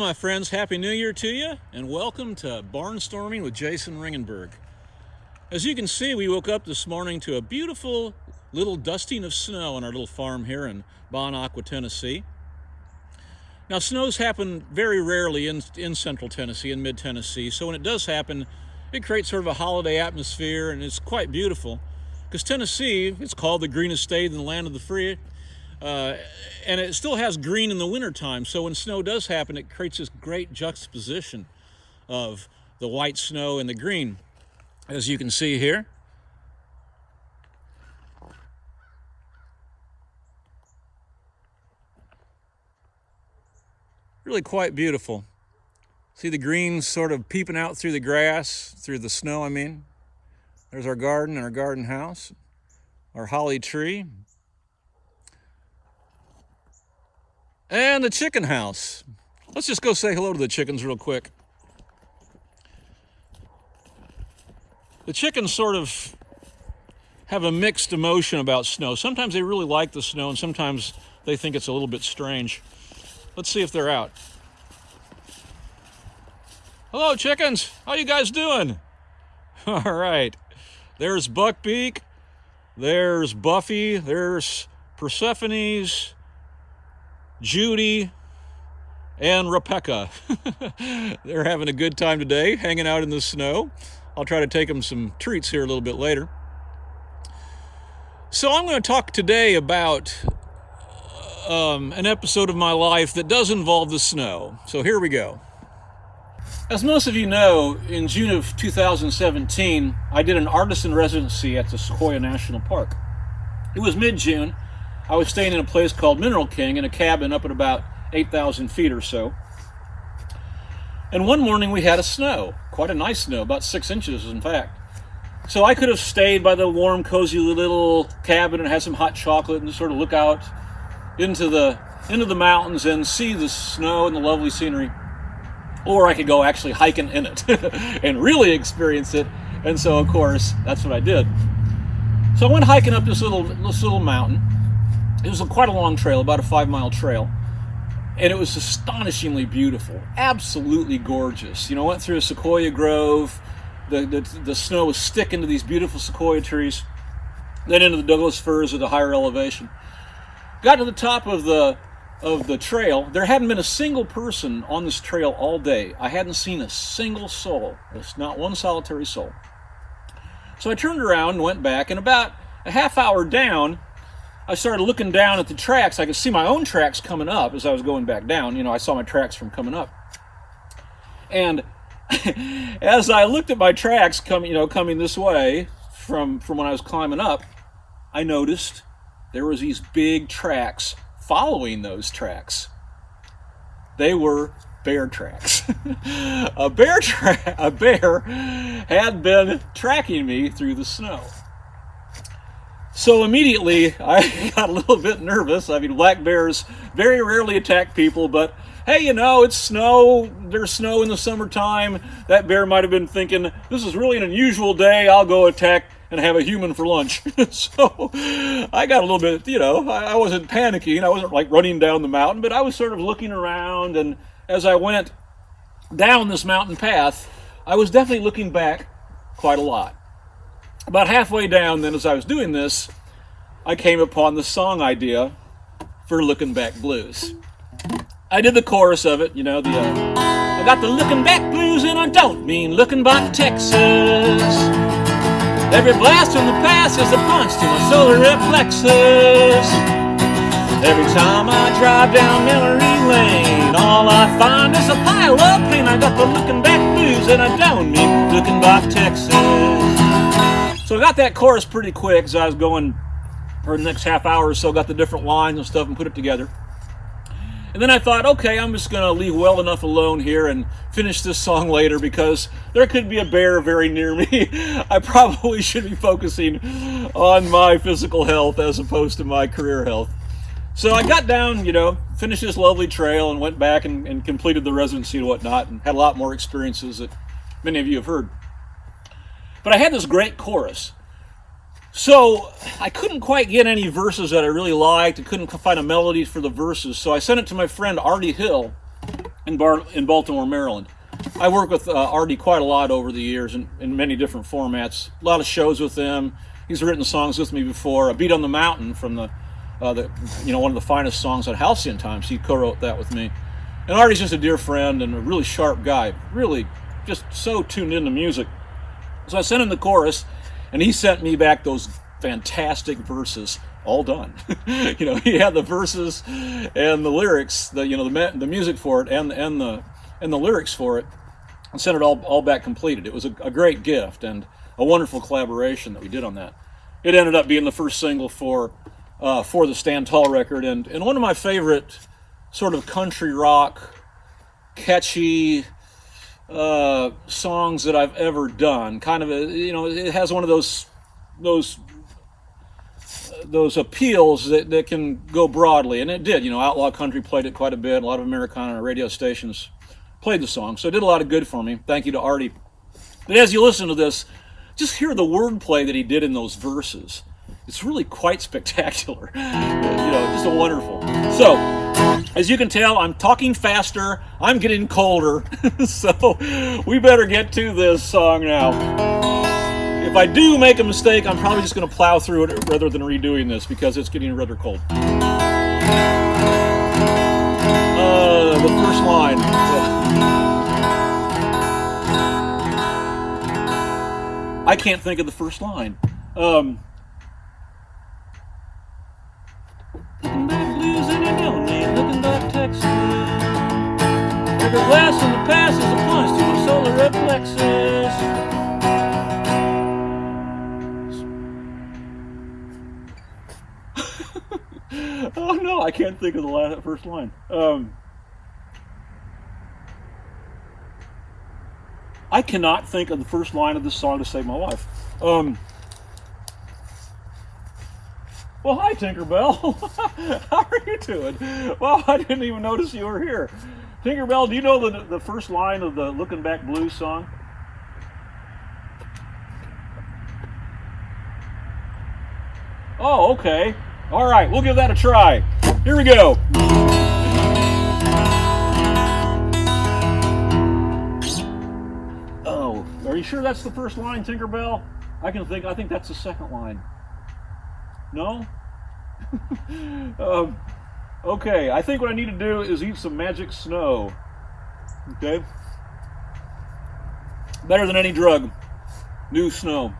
my friends. Happy New Year to you, and welcome to Barnstorming with Jason Ringenberg. As you can see, we woke up this morning to a beautiful little dusting of snow on our little farm here in Bon-Aqua, Tennessee. Now, snows happen very rarely in central Tennessee and mid-Tennessee, so when it does happen, it creates sort of a holiday atmosphere, and it's quite beautiful. Because Tennessee, it's called the greenest state in the land of the free, and it still has green in the wintertime, so when snow does happen, it creates this great juxtaposition of the white snow and the green, as you can see here. Really quite beautiful. See the green sort of peeping out through the grass, through the snow, I mean. There's our garden and our garden house, our holly tree. And the chicken house. Let's just go say hello to the chickens real quick. The chickens sort of have a mixed emotion about snow. Sometimes they really like the snow, and sometimes they think it's a little bit strange. Let's see if they're out. Hello, chickens. How you guys doing? All right. There's Buckbeak. There's Buffy. There's Persephone's, Judy, and Rebecca. They're having a good time today, hanging out in the snow. I'll try to take them some treats here a little bit later. So I'm going to talk today about an episode of my life that does involve the snow. So here we go. As most of you know, in June of 2017, I did an artist in residency at the Sequoia National Park. It was mid-June. I was staying in a place called Mineral King in a cabin up at about 8,000 feet or so. And one morning we had a snow, quite a nice snow, about 6 inches in fact. So I could have stayed by the warm, cozy little cabin and had some hot chocolate and sort of look out into the mountains and see the snow and the lovely scenery. Or I could go actually hiking in it and really experience it. And so, of course, that's what I did. So I went hiking up this little mountain. It was quite a long trail, about a 5-mile trail. And it was astonishingly beautiful, absolutely gorgeous. You know, I went through a sequoia grove. The snow was sticking to these beautiful sequoia trees. Then into the Douglas firs at a higher elevation. Got to the top of the trail. There hadn't been a single person on this trail all day. I hadn't seen a single soul. There's not one solitary soul. So I turned around and went back, and about a half hour down, I started looking down at the tracks. I could see my own tracks coming up as I was going back down. You know, I saw my tracks from coming up. And as I looked at my tracks coming this way from when I was climbing up, I noticed there was these big tracks following those tracks. They were bear tracks. A bear had been tracking me through the snow. So immediately I got a little bit nervous. I mean, black bears very rarely attack people, but hey, you know, it's snow. There's snow in the summertime. That bear might have been thinking, this is really an unusual day. I'll go attack and have a human for lunch. So I got a little bit, you know, I wasn't panicking. I wasn't like running down the mountain, but I was sort of looking around. And as I went down this mountain path, I was definitely looking back quite a lot. About halfway down then, as I was doing this, I came upon the song idea for Lookin Back Blues. I did the chorus of it, you know, I got the Lookin Back Blues, and I don't mean looking back to Texas. Every blast from the past is a punch to my solar reflexes. Every time I drive down memory lane, all I find is a pile of pain. I got the Lookin Back Blues, and I don't mean looking back Texas. So I got that chorus pretty quick as I was going for the next half hour or so, got the different lines and stuff and put it together. And then I thought, okay, I'm just going to leave well enough alone here and finish this song later because there could be a bear very near me. I probably should be focusing on my physical health as opposed to my career health. So I got down, you know, finished this lovely trail and went back and completed the residency and whatnot and had a lot more experiences that many of you have heard. But I had this great chorus. So I couldn't quite get any verses that I really liked. I couldn't find a melody for the verses. So I sent it to my friend Artie Hill, in Baltimore, Maryland. I work with Artie quite a lot over the years in many different formats. A lot of shows with him. He's written songs with me before. A Beat on the Mountain from one of the finest songs on Halcyon Times. He co-wrote that with me. And Artie's just a dear friend and a really sharp guy. Really just so tuned into music. So I sent him the chorus, and he sent me back those fantastic verses, all done. He had the verses and the lyrics, the music for it, and the lyrics for it, and sent it all back completed. It was a great gift and a wonderful collaboration that we did on that. It ended up being the first single for the Stand Tall record, and one of my favorite sort of country rock, catchy songs that I've ever done. Kind of it has one of those appeals that can go broadly, and it did. Outlaw Country played it quite a bit. A lot of Americana radio stations played the song, so it did a lot of good for me. Thank you to Artie. But as you listen to this, just hear the wordplay that he did in those verses. It's really quite spectacular. Just a wonderful. So, as you can tell, I'm talking faster. I'm getting colder. So, we better get to this song now. If I do make a mistake, I'm probably just going to plow through it rather than redoing this because it's getting rather cold. The first line. I can't think of the first line. Looking back blues and you know me, looking back Texas. Every glass in the past is a plunge to the solar reflexes. Oh no, I can't think of the first line. I cannot think of the first line of this song to save my life. Well, hi, Tinkerbell. How are you doing? Well, I didn't even notice you were here. Tinkerbell, do you know the first line of the Lookin Back Blues song? Oh, okay. All right, we'll give that a try. Here we go. Oh, are you sure that's the first line, Tinkerbell? I think that's the second line. No? Okay, I think what I need to do is eat some magic snow. Okay? Better than any drug. New snow.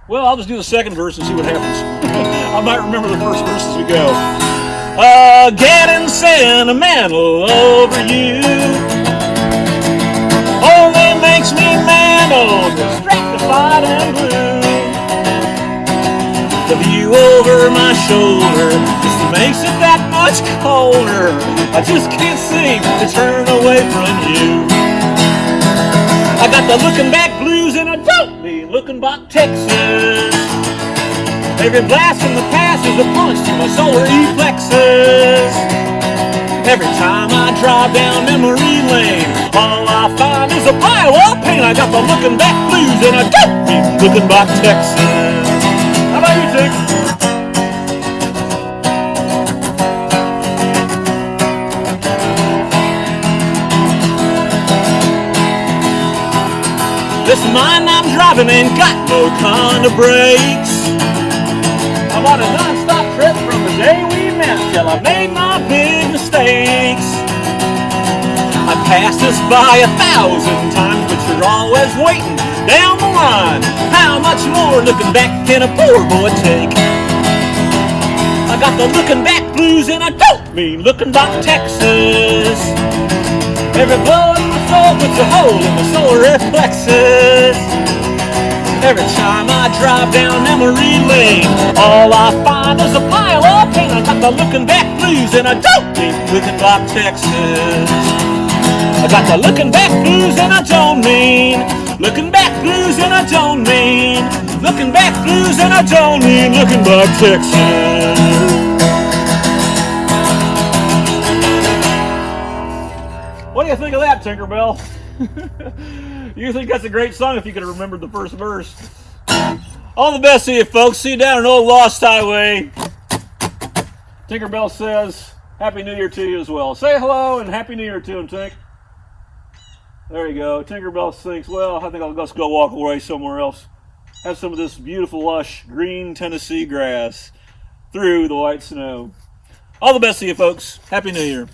Well, I'll just do the second verse and see what happens. I might remember the first verse as we go. Getting sentimental over you only makes me mental, distractified and blue. The view over my shoulder just makes it that much colder. I just can't seem to turn away from you. I got the looking back blues and I don't mean looking back Texas. Every blast from the past is a punch to my solar reflexes. Every time I drive down memory lane, all I find is a pile of pain. I got the looking back blues and I don't mean looking back Texas. How about you, Tick? This mine I'm driving ain't got no kind of brakes. I'm on a non-stop trip from the day we met till I made my big mistakes. I passed this by 1,000 times, but you're always waiting down the line. How much more looking back can a poor boy take? I got the looking back blues and I don't mean looking back Texas. Every blow in my soul puts a hole in my solar reflexes. Every time I drive down memory lane, all I find is a pile of pain. I got the looking back blues and I don't mean looking back Texas. I got the looking back blues and I don't mean looking back blues and I don't mean looking back blues and I don't mean looking back Texas. What do you think of that, Tinkerbell? You think that's a great song if you could have remembered the first verse. All the best to you, folks. See you down an old Lost Highway. Tinkerbell says, Happy New Year to you as well. Say hello and Happy New Year to him, Tink. There you go. Tinkerbell thinks, well, I think I'll just go walk away somewhere else. Have some of this beautiful, lush, green Tennessee grass through the white snow. All the best to you, folks. Happy New Year.